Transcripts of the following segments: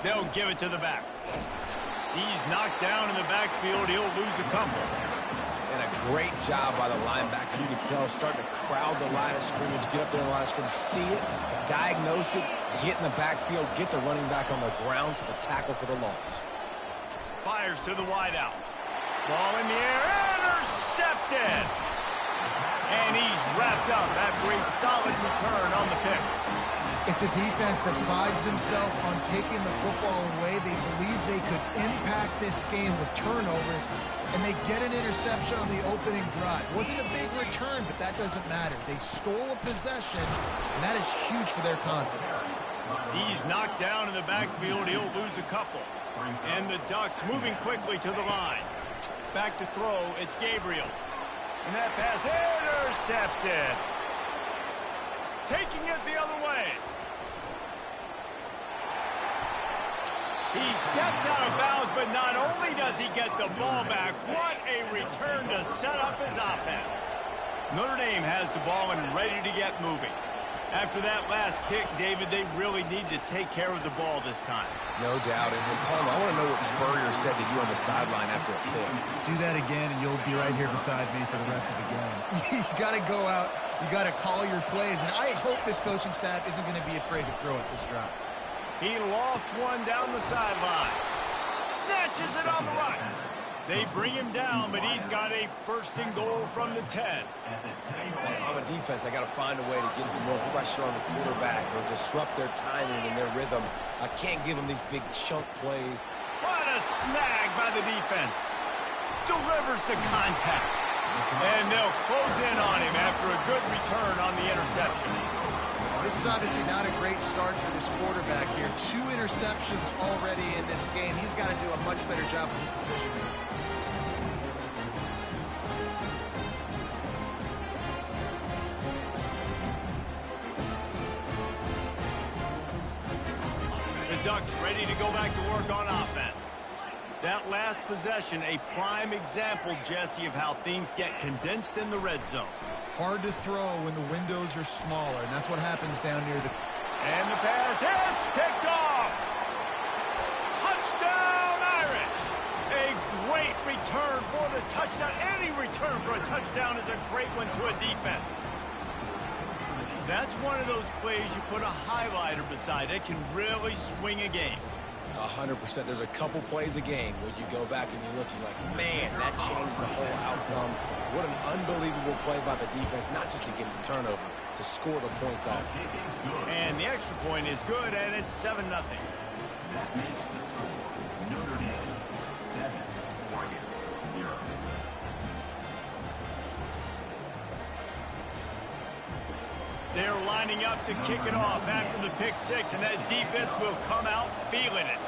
They'll give it to the back. He's knocked down in the backfield. He'll lose a couple. And a great job by the linebacker. You can tell starting to crowd the line of scrimmage, get up there in the line of scrimmage, see it, diagnose it, get in the backfield, get the running back on the ground for the tackle for the loss. Fires to the wideout. Ball in the air, intercepted. And he's wrapped up after a solid return on the pick. It's a defense that prides themselves on taking the football away. They believe they could impact this game with turnovers, and they get an interception on the opening drive. Wasn't a big return, but that doesn't matter. They stole a possession, and that is huge for their confidence. He's knocked down in the backfield. He'll lose a couple. And the Ducks moving quickly to the line. Back to throw. It's Gabriel. And that pass intercepted. Taking it the other way. He steps out of bounds, but not only does he get the ball back, what a return to set up his offense. Notre Dame has the ball and ready to get moving. After that last pick, David, they really need to take care of the ball this time. No doubt. And Palmer, I want to know what Spurrier said to you on the sideline after a pick. Do that again, and you'll be right here beside me for the rest of the game. You got to go out. You got to call your plays, and I hope this coaching staff isn't going to be afraid to throw it this drive. He lofts one down the sideline. Snatches it on the run. They bring him down, but he's got a first and goal from the 10. Man, if I'm a defense, I got to find a way to get some more pressure on the quarterback or disrupt their timing and their rhythm. I can't give them these big chunk plays. What a snag by the defense. Delivers to contact. And they'll close in on him after a good return on the interception. This is obviously not a great start for this quarterback here. 2 interceptions already in this game. He's got to do a much better job with his decision making. The Ducks ready to go back to work on offense. That last possession, a prime example, Jesse, of how things get condensed in the red zone. Hard to throw when the windows are smaller, and that's what happens down near the... And the pass hits, picked off. Touchdown, Irish. A great return for the touchdown. Any return for a touchdown is a great one to a defense. That's one of those plays you put a highlighter beside. It can really swing a game. 100%. There's a couple plays a game where you go back and you look, you're like, man, that changed the whole outcome. What an unbelievable play by the defense, not just to get the turnover, to score the points off. And the extra point is good, and it's 7-0. That makes the score Notre Dame 7, Oregon 0. They're lining up to kick it off after the pick six, and that defense will come out feeling it.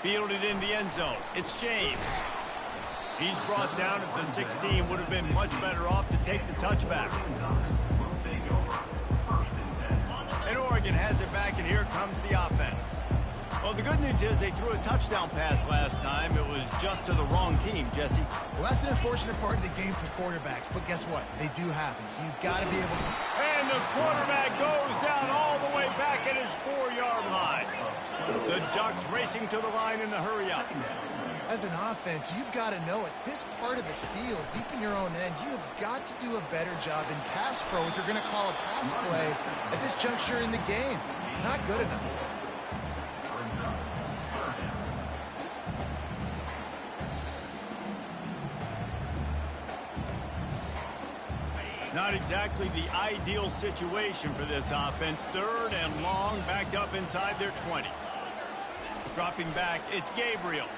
Fielded in the end zone. It's James. He's brought down at the 16. Would have been much better off to take the touchback. And Oregon has it back, and here comes the offense. Well, the good news is they threw a touchdown pass last time. It was just to the wrong team, Jesse. Well, that's an unfortunate part of the game for quarterbacks, but guess what? They do happen, so you've got to be able to... And the quarterback goes down all the way back at his 4-yard line. The Ducks racing to the line in the hurry-up. As an offense, you've got to know it. This part of the field, deep in your own end, you have got to do a better job in pass pro if you're going to call a pass play at this juncture in the game. Not good enough. Not exactly the ideal situation for this offense. 3rd and long, backed up inside their 20. Dropping back, it's Gabriel.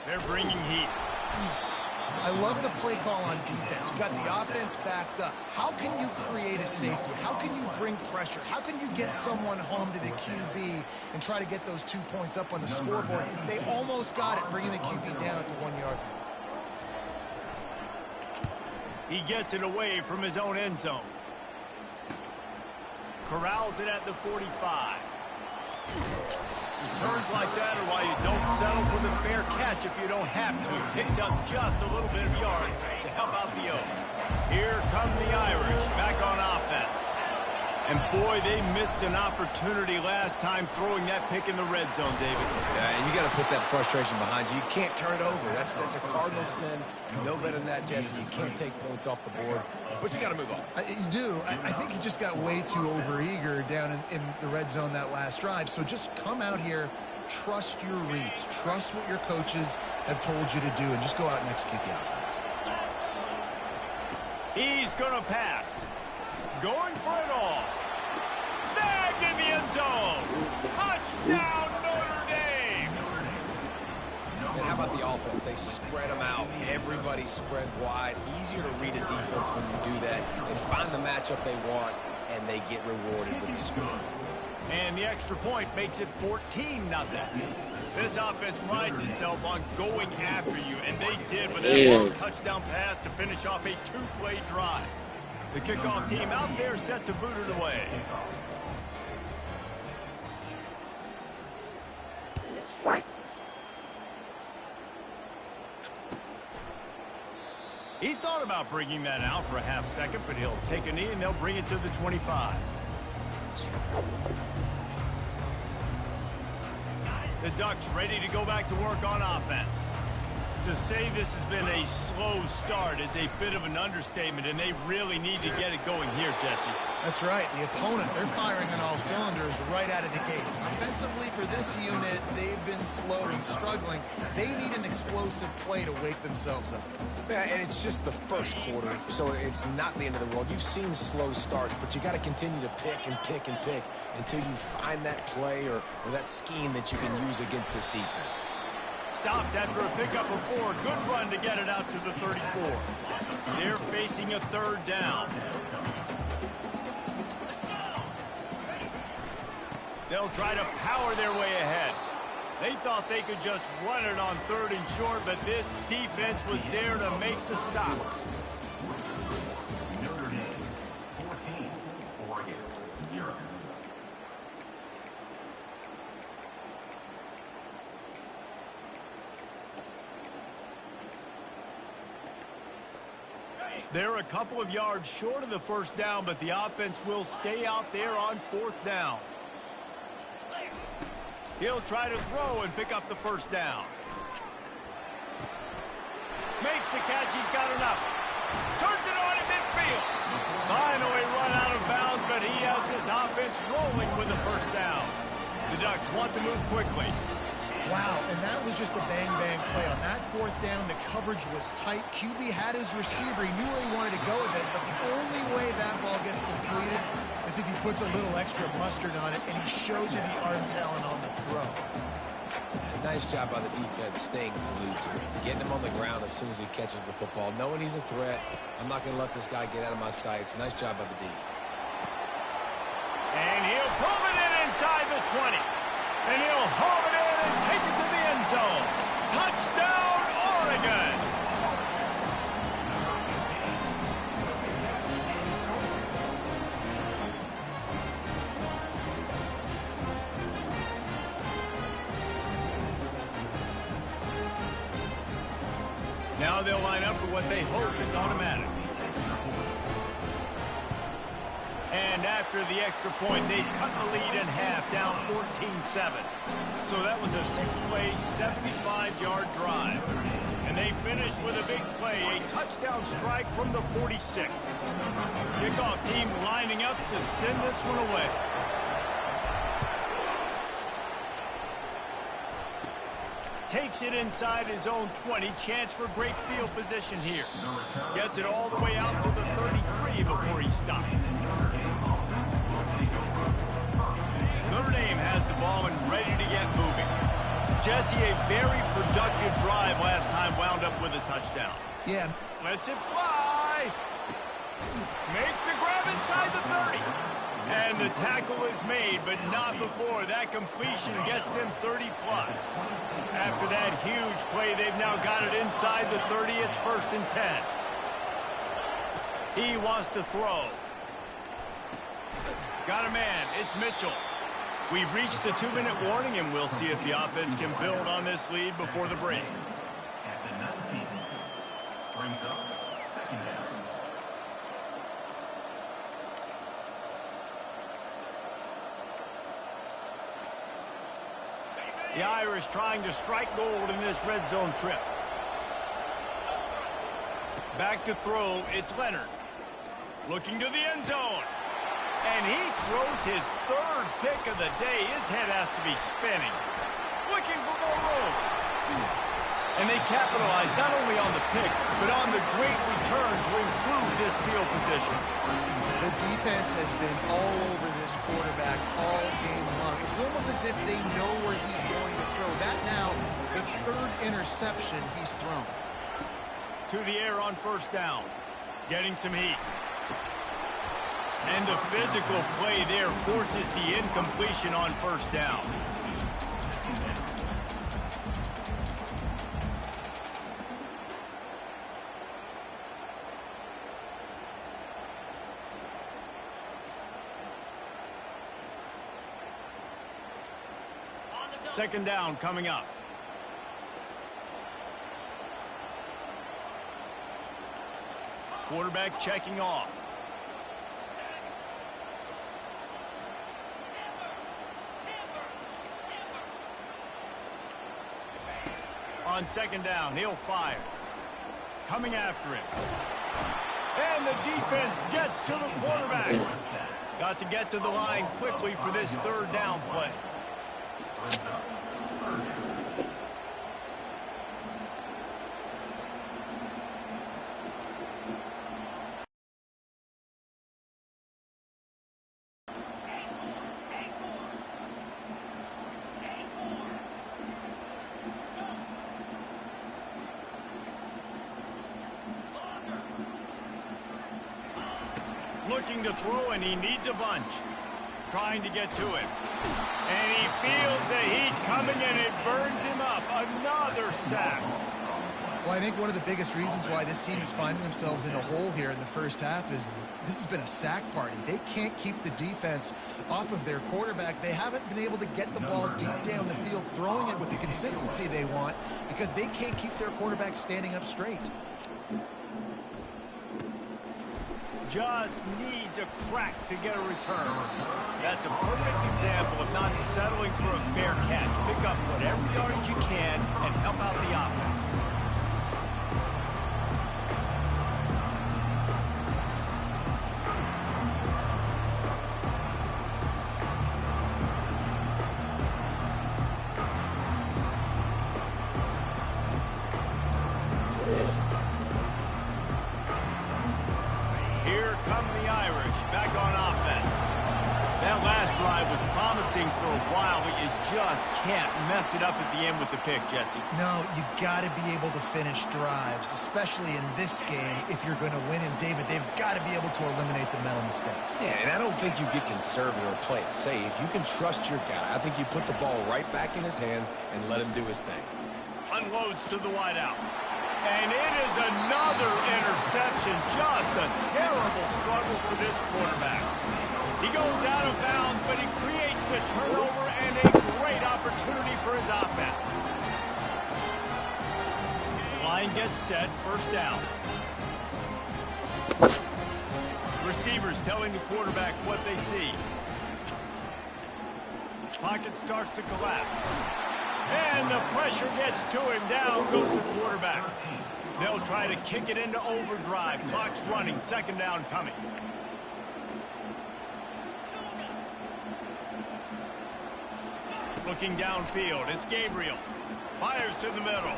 They're bringing heat. I love the play call on defense. You got the offense backed up. How can you create a safety? How can you bring pressure? How can you get someone home to the QB and try to get those 2 points up on the scoreboard? They almost got it, bringing the QB down at the 1-yard line. He gets it away from his own end zone. Corrals it at the 45. Returns like that are why you don't settle for the fair catch if you don't have to. Picks up just a little bit of yards to help out the O. Here come the Irish back on offense. And boy, they missed an opportunity last time throwing that pick in the red zone, David. Yeah, and you got to put that frustration behind you. You can't turn it over. That's a cardinal sin. You know better than that, Jesse. You can't take points off the board, but you got to move on. You do. I think he just got way too overeager down in the red zone that last drive. So just come out here, trust your reads, trust what your coaches have told you to do, and just go out and execute the offense. He's going to pass. Going for it all. Snagged in the end zone. Touchdown, Notre Dame. And how about the offense? They spread them out. Everybody spread wide. Easier to read a defense when you do that. They find the matchup they want, and they get rewarded with the score. And the extra point makes it 14-0. This offense prides itself on going after you, and they did with that long touchdown pass to finish off a two-play drive. The kickoff team out there set to boot it away. He thought about bringing that out for a half second, but he'll take a knee and they'll bring it to the 25. The Ducks ready to go back to work on offense. To say this has been a slow start is a bit of an understatement, and they really need to get it going here, Jesse. That's right. The opponent, they're firing on all cylinders right out of the gate. Offensively, for this unit, they've been slow and struggling. They need an explosive play to wake themselves up. Yeah, and it's just the first quarter, so it's not the end of the world. You've seen slow starts, but you got to continue to pick and pick and pick until you find that play or that scheme that you can use against this defense. Stopped after a pickup of 4. Good run to get it out to the 34. They're facing a third down. They'll try to power their way ahead. They thought they could just run it on 3rd and short, but this defense was there to make the stop. Notre Dame 14, Oregon 0. They're a couple of yards short of the first down, but the offense will stay out there on 4th down. He'll try to throw and pick up the first down. Makes the catch. He's got enough. Turns it on in midfield. Finally run out of bounds, but he has this offense rolling with the first down. The Ducks want to move quickly. Wow, and that was just a bang-bang play. On that 4th down, the coverage was tight. QB had his receiver. He knew where he wanted to go with it, but the only way that ball gets completed is if he puts a little extra mustard on it, and he showed you the arm talent on the throw. Nice job by the defense staying glued to him, getting him on the ground as soon as he catches the football, knowing he's a threat. I'm not going to let this guy get out of my sights. Nice job by the D. And he'll pull it in inside the 20. And he'll haul it in and take it to the end zone. Touchdown, Oregon! Now they'll line up for what they hope is automatic. And after the extra point, they've cut the lead in half, down 14-7. So that was a 6-play, 75-yard drive. And they finished with a big play, a touchdown strike from the 46. Kickoff team lining up to send this one away. Takes it inside his own 20. Chance for great field position here. Gets it all the way out to the 33 before he stopped. Notre Dame has the ball and ready to get moving. Jesse, a very productive drive last time wound up with a touchdown. Yeah. Lets it fly. Makes the grab inside the 30. And the tackle is made, but not before. That completion gets them 30+. After that huge play, they've now got it inside the 30. It's 1st and 10. He wants to throw. Got a man. It's Mitchell. We've reached the 2-minute warning, and we'll see if the offense can build on this lead before the break. At the 19, brings up 2nd down. The Irish trying to strike gold in this red zone trip. Back to throw, it's Leonard. Looking to the end zone. And he throws his third pick of the day. His head has to be spinning. Looking for more room. And they capitalize not only on the pick, but on the great return to improve this field position. The defense has been all over this quarterback all game long. It's almost as if they know where he's going to throw. That now, the third interception he's thrown. To the air on first down. Getting some heat. And the physical play there forces the incompletion on first down. Second down coming up. Quarterback checking off. On second down, he'll fire. Coming after it. And the defense gets to the quarterback. Got to get to the line quickly for this third down play. Looking to throw, and he needs a bunch. Trying to get to it. And he feels the heat coming, and it burns him up. Another sack. Well, I think one of the biggest reasons why this team is finding themselves in a hole here in the first half is this has been a sack party. They can't keep the defense off of their quarterback. They haven't been able to get the ball deep down the field, throwing it with the consistency they want because they can't keep their quarterback standing up straight. Just needs a crack to get a return. That's a perfect example of not settling for a fair catch. Pick up whatever yardage you can and help out the offense. For a while, but you just can't mess it up at the end with the pick, Jesse. No, you got to be able to finish drives, especially in this game if you're going to win. And David, they've got to be able to eliminate the mental mistakes. Yeah, and I don't think you get conservative or play it safe. You can trust your guy. I think you put the ball right back in his hands and let him do his thing. Unloads to the wideout. And it is another interception. Just a terrible struggle for this quarterback. He goes out of bounds, but he creates the turnover and a great opportunity for his offense. Line gets set, first down. Receivers telling the quarterback what they see. Pocket starts to collapse. And the pressure gets to him. Down goes the quarterback. They'll try to kick it into overdrive. Clock's running, second down coming. Looking downfield, it's Gabriel. Fires to the middle.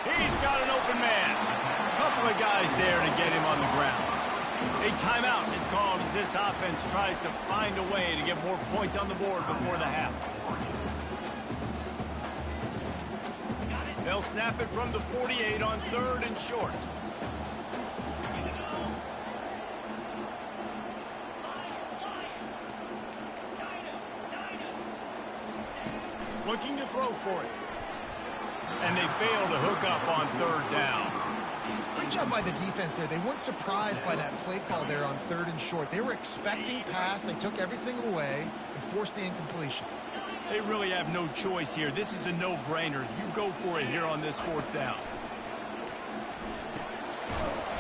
He's got an open man. A couple of guys there to get him on the ground. A timeout is called as this offense tries to find a way to get more points on the board before the half. They'll snap it from the 48 on third and short. Looking to throw for it. And they fail to hook up on third down. Great job by the defense there. They weren't surprised by that play call there on third and short. They were expecting pass. They took everything away and forced the incompletion. They really have no choice here. This is a no-brainer. You go for it here on this fourth down.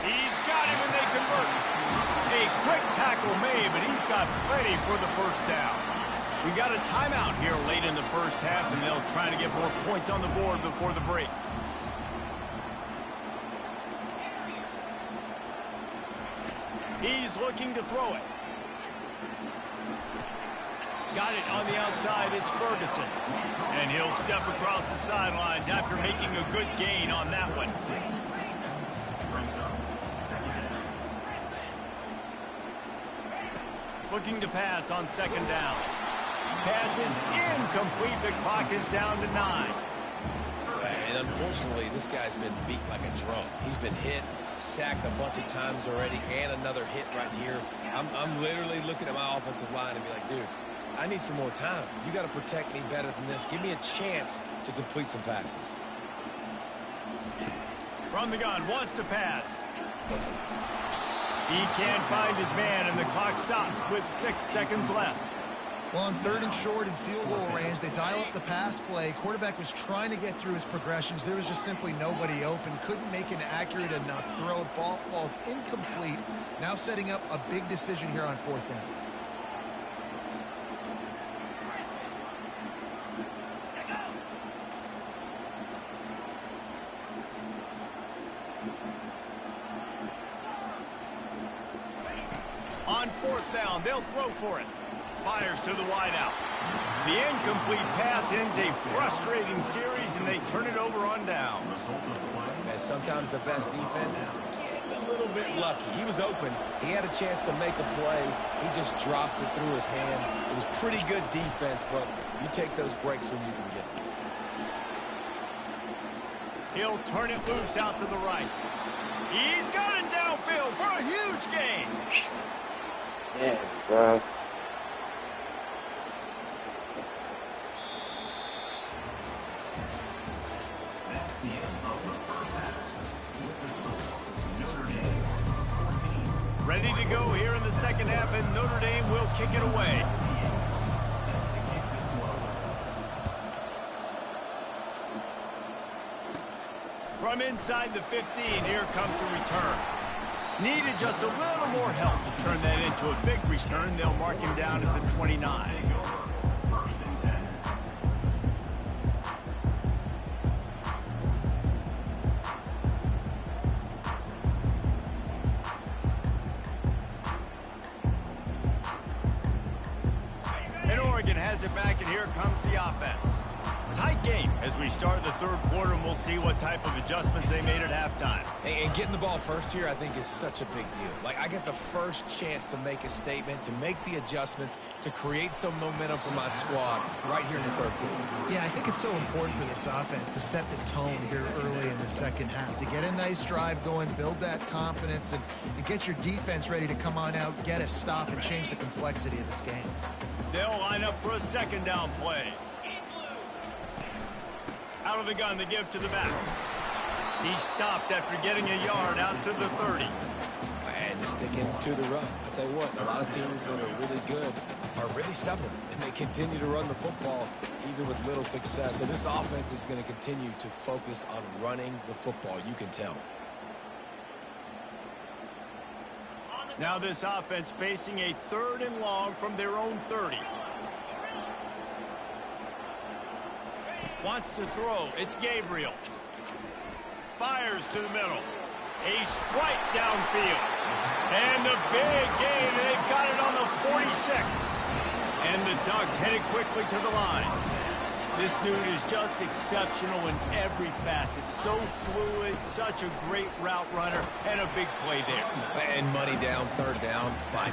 He's got him and they convert. A quick tackle made, but he's got plenty for the first down. We got a timeout here late in the first half, and they'll try to get more points on the board before the break. He's looking to throw it. Got it on the outside. It's Ferguson. And he'll step across the sidelines after making a good gain on that one. Looking to pass on second down. Pass is incomplete. The clock is down to 9. And unfortunately, this guy's been beat like a drum. He's been hit, sacked a bunch of times already, and another hit right here. I'm literally looking at my offensive line and be like, dude, I need some more time. You got to protect me better than this. Give me a chance to complete some passes. From the gun, wants to pass. He can't find his man, and the clock stops with 6 seconds left. Well, on 3rd and short and field goal range, they dial up the pass play. Quarterback was trying to get through his progressions. There was just simply nobody open. Couldn't make an accurate enough throw. The ball falls incomplete. Now setting up a big decision here on 4th down. On 4th down, they'll throw for it. Fires to the wideout. The incomplete pass ends a frustrating series, and they turn it over on downs. And sometimes the best defense is getting a little bit lucky. He was open. He had a chance to make a play. He just drops it through his hand. It was pretty good defense, but you take those breaks when you can get them. He'll turn it loose out to the right. He's got it downfield for a huge gain. Yeah, bro. That's the end of the first half. With the score, Notre Dame 14. Ready to go here in the second half, and Notre Dame will kick it away. Set to kick this one. From inside the 15, here comes a return. Needed just a little more help to turn that into a big return. They'll mark him down at the 29. First and 10. And Oregon has it back, and here comes the offense. Tight game as we start the 3rd quarter, and we'll see what type of adjustments they made at halftime. And getting the ball first here, I think, is such a big deal. Like, I get the first chance to make a statement, to make the adjustments, to create some momentum for my squad right here in the 3rd quarter. Yeah, I think it's so important for this offense to set the tone here early in the second half, to get a nice drive going, build that confidence, and get your defense ready to come on out, get a stop, and change the complexity of this game. They'll line up for a 2nd down play. Out of the gun to give to the back. He stopped after getting a yard out to the 30. And sticking to the run. I'll tell you what, a lot of teams that are really good are really stubborn, and they continue to run the football even with little success. So this offense is going to continue to focus on running the football. You can tell. Now this offense facing a 3rd and long from their own 30. Wants to throw. It's Gabriel. Fires to the middle. A strike downfield. And the big gain. They've got it on the 46. And the Ducks headed quickly to the line. This dude is just exceptional in every facet. So fluid, such a great route runner, and a big play there. And money down, 3rd down, fine.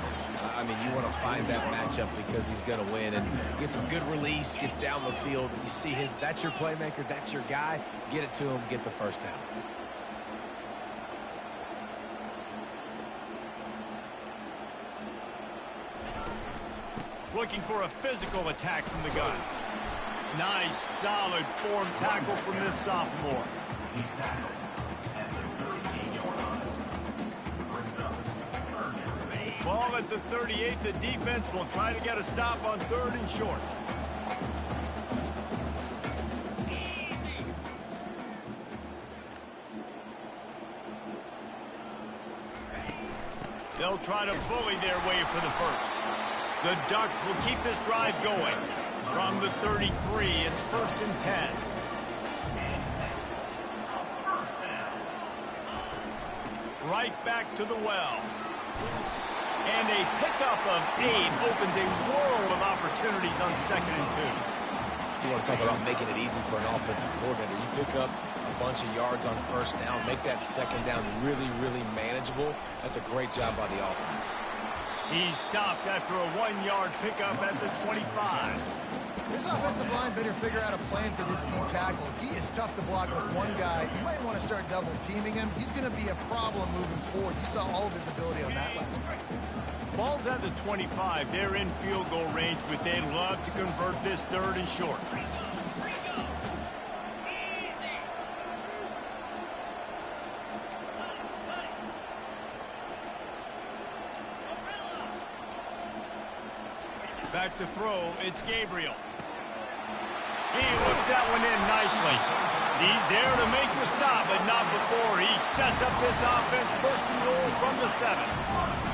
I mean, you want to find that matchup because he's going to win. And gets a good release, gets down the field. You see that's your playmaker, that's your guy. Get it to him, get the 1st down. Looking for a physical attack from the gun. Nice, solid form tackle from this sophomore. He's tackled at the 38-yard line. Brings up 3rd and 8. Ball at the 38. The defense will try to get a stop on 3rd and short. They'll try to bully their way for the 1st. The Ducks will keep this drive going. From the 33, it's 1st and 10. Right back to the well. And a pickup of 8 opens a world of opportunities on 2nd and 2. You want to talk about making it easy for an offensive coordinator. You pick up a bunch of yards on 1st down, make that 2nd down really, really manageable. That's a great job by the offense. He's stopped after a 1-yard pickup at the 25. This offensive line better figure out a plan for this D tackle. He is tough to block with one guy. You might want to start double teaming him. He's going to be a problem moving forward. You saw all of his ability on that last play. Ball's at the 25. They're in field goal range, but they'd love to convert this 3rd and short. Back to throw, it's Gabriel. He looks that one in nicely. He's there to make the stop, but not before he sets up this offense 1st and goal from the 7.